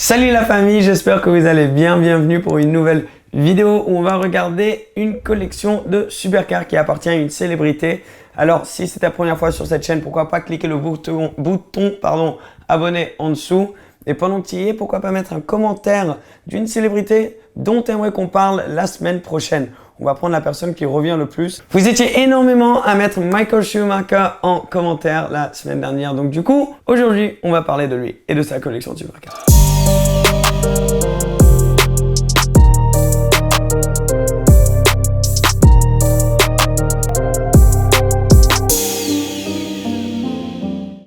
Salut la famille, j'espère que vous allez bien. Bienvenue pour une nouvelle vidéo où on va regarder une collection de supercars qui appartient à une célébrité. Alors si c'est ta première fois sur cette chaîne, pourquoi pas cliquer le bouton abonner en dessous. Et pendant que tu y es, pourquoi pas mettre un commentaire d'une célébrité dont tu aimerais qu'on parle la semaine prochaine. On va prendre la personne qui revient le plus. Vous étiez énormément à mettre Michael Schumacher en commentaire la semaine dernière. Donc du coup, aujourd'hui, on va parler de lui et de sa collection de supercars.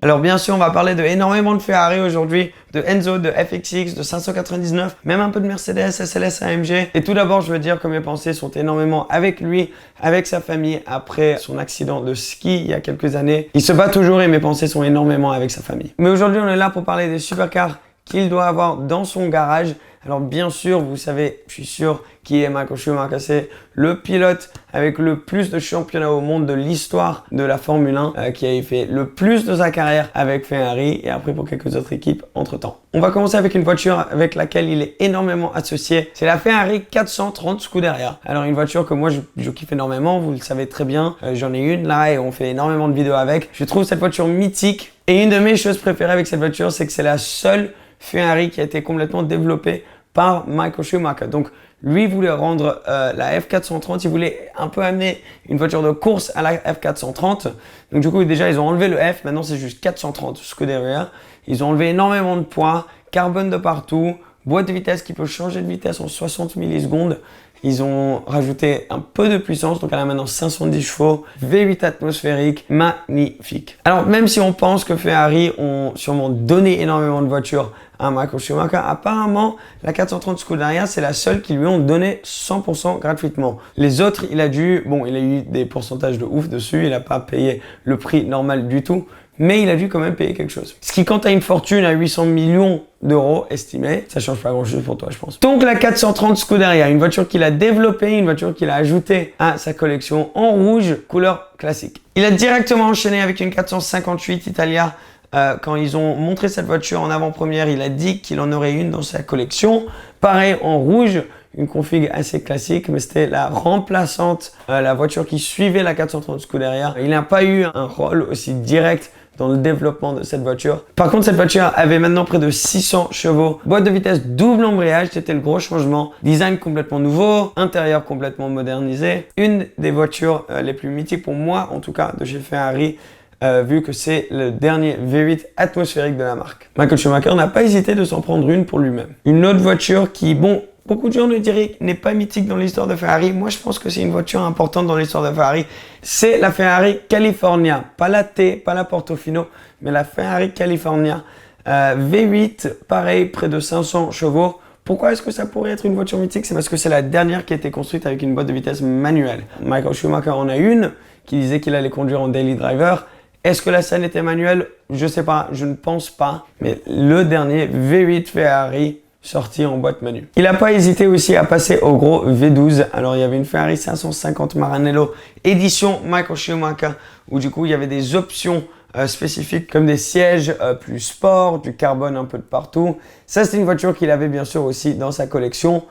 Alors bien sûr, on va parler de énormément de Ferrari aujourd'hui, de Enzo, de FXX, de 599, même un peu de Mercedes, SLS, AMG. Et tout d'abord, je veux dire que mes pensées sont énormément avec lui, avec sa famille, après son accident de ski il y a quelques années. Il se bat toujours et mes pensées sont énormément avec sa famille. Mais aujourd'hui, on est là pour parler des supercars qu'il doit avoir dans son garage. Alors bien sûr, vous savez, je suis sûr qui est Michael Schumacher, c'est le pilote avec le plus de championnats au monde de l'histoire de la Formule 1 qui a fait le plus de sa carrière avec Ferrari et après pour quelques autres équipes entre temps. On va commencer avec une voiture avec laquelle il est énormément associé. C'est la Ferrari 430 Scuderia. Alors une voiture que moi je kiffe énormément, vous le savez très bien. J'en ai une là et on fait énormément de vidéos avec. Je trouve cette voiture mythique et une de mes choses préférées avec cette voiture, c'est que c'est la seule Ferrari qui a été complètement développée par Michael Schumacher. Donc lui voulait rendre la F430, il voulait un peu amener une voiture de course à la F430. Donc du coup déjà ils ont enlevé le F, maintenant c'est juste 430 Scuderia. Ils ont enlevé énormément de poids, carbone de partout, boîte de vitesse qui peut changer de vitesse en 60 millisecondes. Ils ont rajouté un peu de puissance, donc elle a maintenant 510 chevaux, V8 atmosphérique, magnifique. Alors même si on pense que Ferrari ont sûrement donné énormément de voitures à Michael Schumacher, apparemment la 430 Scuderia c'est la seule qui lui ont donné 100% gratuitement. Les autres il a eu des pourcentages de ouf dessus, il n'a pas payé le prix normal du tout. Mais il a dû quand même payer quelque chose. Ce qui, quand tu as une fortune à 800 millions d'euros estimée, ça change pas grand chose pour toi, je pense. Donc la 430 Scuderia, une voiture qu'il a développée, une voiture qu'il a ajoutée à sa collection en rouge, couleur classique. Il a directement enchaîné avec une 458 Italia. Quand ils ont montré cette voiture en avant-première, il a dit qu'il en aurait une dans sa collection. Pareil, en rouge, une config assez classique, mais c'était la remplaçante, la voiture qui suivait la 430 Scuderia. Il n'a pas eu un rôle aussi direct dans le développement de cette voiture. Par contre, cette voiture avait maintenant près de 600 chevaux. Boîte de vitesse double embrayage, c'était le gros changement. Design complètement nouveau, intérieur complètement modernisé. Une des voitures les plus mythiques pour moi, en tout cas de chez Ferrari, vu que c'est le dernier V8 atmosphérique de la marque. Michael Schumacher n'a pas hésité de s'en prendre une pour lui-même. Une autre voiture qui, beaucoup de gens le diraient n'est pas mythique dans l'histoire de Ferrari. Moi, je pense que c'est une voiture importante dans l'histoire de Ferrari. C'est la Ferrari California. Pas la T, pas la Portofino, mais la Ferrari California. V8, pareil, près de 500 chevaux. Pourquoi est-ce que ça pourrait être une voiture mythique? C'est parce que c'est la dernière qui a été construite avec une boîte de vitesse manuelle. Michael Schumacher en a une qui disait qu'il allait conduire en daily driver. Est-ce que la scène était manuelle? Je sais pas, je ne pense pas. Mais le dernier V8 Ferrari sorti en boîte manu. Il n'a pas hésité aussi à passer au gros V12. Alors il y avait une Ferrari 550 Maranello édition Michael Schumacher où du coup il y avait des options spécifiques comme des sièges plus sport, du carbone un peu de partout. Ça c'est une voiture qu'il avait bien sûr aussi dans sa collection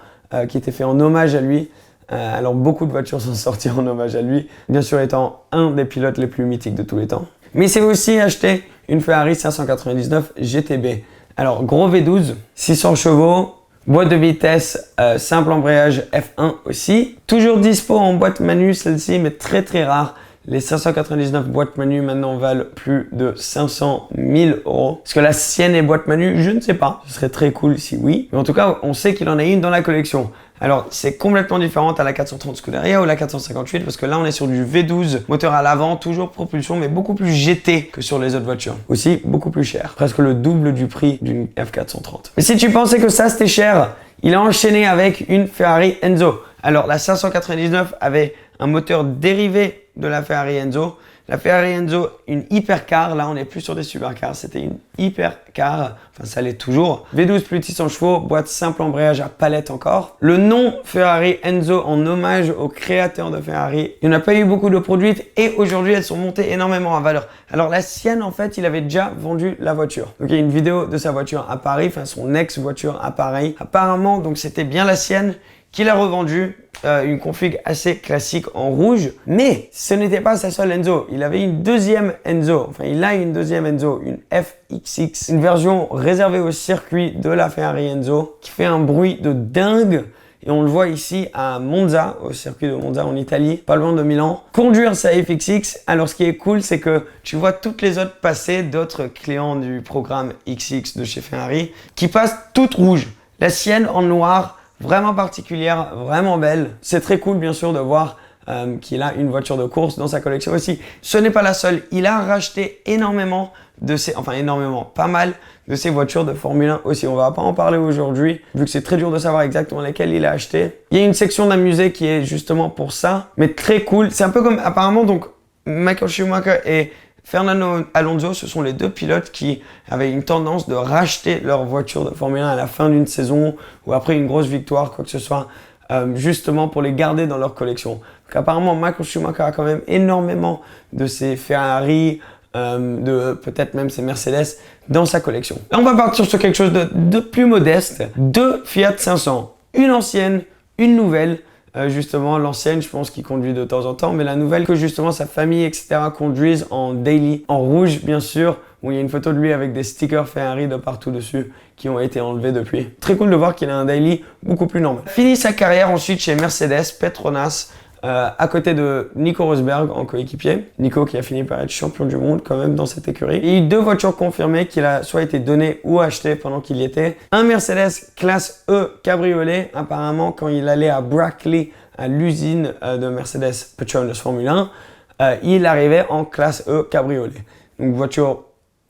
qui était fait en hommage à lui. Alors beaucoup de voitures sont sorties en hommage à lui, bien sûr étant un des pilotes les plus mythiques de tous les temps. Mais il s'est aussi acheté une Ferrari 599 GTB. Alors gros V12, 600 chevaux, boîte de vitesse, simple embrayage F1 aussi. Toujours dispo en boîte manu celle-ci, mais très rare. Les 599 boîtes manu maintenant valent plus de 500 000 euros. Est-ce que la sienne est boîte manu? Je ne sais pas. Ce serait très cool si oui. Mais en tout cas, on sait qu'il en a une dans la collection. Alors, c'est complètement différent à la 430 Scuderia ou la 458 parce que là, on est sur du V12, moteur à l'avant, toujours propulsion, mais beaucoup plus GT que sur les autres voitures. Aussi, beaucoup plus cher. Presque le double du prix d'une F430. Mais si tu pensais que ça, c'était cher, il a enchaîné avec une Ferrari Enzo. Alors, la 599 avait un moteur dérivé de la Ferrari Enzo. La Ferrari Enzo, une hypercar. Là, on n'est plus sur des supercars, c'était une hypercar. Enfin, ça l'est toujours. V12 plus 600 chevaux, boîte simple embrayage à palette encore. Le nom Ferrari Enzo en hommage au créateur de Ferrari. Il n'y en a pas eu beaucoup de produites et aujourd'hui, elles sont montées énormément en valeur. Alors, la sienne, en fait, il avait déjà vendu la voiture. Donc, il y a une vidéo de sa voiture à Paris, enfin, son ex-voiture à Paris. Apparemment, donc, c'était bien la sienne qu'il a revendue. Une config assez classique en rouge, mais ce n'était pas sa seule Enzo. Il avait une deuxième Enzo, enfin il a une deuxième Enzo, une FXX, une version réservée au circuit de la Ferrari Enzo qui fait un bruit de dingue. Et on le voit ici à Monza, au circuit de Monza en Italie, pas loin de Milan, conduire sa FXX. Alors ce qui est cool, c'est que tu vois toutes les autres passer, d'autres clients du programme XX de chez Ferrari, qui passent toutes rouges. La sienne en noir, vraiment particulière, vraiment belle. C'est très cool bien sûr de voir qu'il a une voiture de course dans sa collection aussi. Ce n'est pas la seule, il a racheté énormément de ses, enfin énormément, pas mal de ses voitures de Formule 1 aussi. On va pas en parler aujourd'hui, vu que c'est très dur de savoir exactement lesquelles il a acheté. Il y a une section d'un musée qui est justement pour ça, mais très cool. C'est un peu comme apparemment donc Michael Schumacher et Fernando Alonso, ce sont les deux pilotes qui avaient une tendance de racheter leur voiture de Formule 1 à la fin d'une saison ou après une grosse victoire, quoi que ce soit, justement pour les garder dans leur collection. Donc apparemment, Michael Schumacher a quand même énormément de ses Ferrari, de peut-être même ses Mercedes dans sa collection. Là, on va partir sur quelque chose de plus modeste. Deux Fiat 500, une ancienne, une nouvelle. Justement, l'ancienne, je pense qu'il conduit de temps en temps, mais la nouvelle que justement sa famille, etc. conduisent en daily, en rouge bien sûr, où il y a une photo de lui avec des stickers Ferrari de partout dessus qui ont été enlevés depuis. Très cool de voir qu'il a un daily beaucoup plus normal. Finit sa carrière ensuite chez Mercedes, Petronas, à côté de Nico Rosberg en coéquipier. Nico qui a fini par être champion du monde quand même dans cette écurie. Il y a eu deux voitures confirmées qu'il a soit été donné ou acheté pendant qu'il y était. Un Mercedes classe E cabriolet, apparemment quand il allait à Brackley, à l'usine de Mercedes Petronas Formule 1, il arrivait en classe E cabriolet. Donc voiture,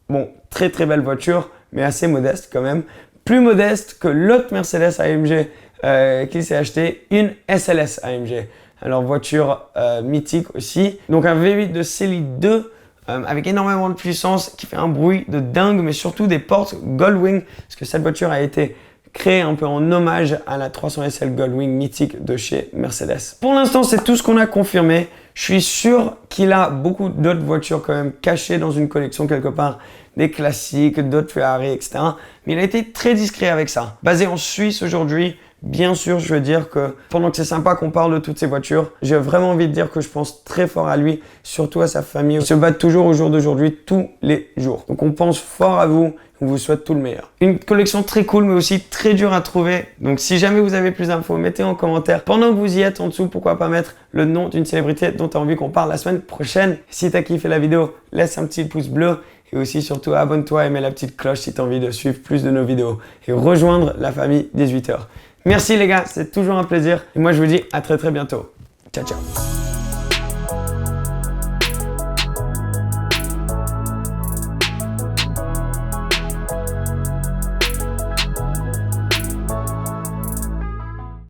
bon, très très belle voiture, mais assez modeste quand même. Plus modeste que l'autre Mercedes AMG qu'il s'est acheté, une SLS AMG. Alors voiture mythique aussi. Donc un V8 de série 2 avec énormément de puissance qui fait un bruit de dingue, mais surtout des portes Goldwing, parce que cette voiture a été créée un peu en hommage à la 300 SL Goldwing mythique de chez Mercedes. Pour l'instant, c'est tout ce qu'on a confirmé. Je suis sûr qu'il a beaucoup d'autres voitures quand même cachées dans une collection quelque part, des classiques, d'autres Ferrari, etc. Mais il a été très discret avec ça. Basé en Suisse aujourd'hui, bien sûr, je veux dire que pendant que c'est sympa qu'on parle de toutes ces voitures, j'ai vraiment envie de dire que je pense très fort à lui, surtout à sa famille. Ils se battent toujours au jour d'aujourd'hui, tous les jours. Donc on pense fort à vous, on vous souhaite tout le meilleur. Une collection très cool, mais aussi très dure à trouver. Donc si jamais vous avez plus d'infos, mettez en commentaire. Pendant que vous y êtes en dessous, pourquoi pas mettre le nom d'une célébrité dont tu as envie qu'on parle la semaine prochaine. Si tu as kiffé la vidéo, laisse un petit pouce bleu. Et aussi, surtout, abonne-toi et mets la petite cloche si tu as envie de suivre plus de nos vidéos. Et rejoindre la famille 18h. Merci les gars, c'est toujours un plaisir. Et moi, je vous dis à très très bientôt. Ciao, ciao.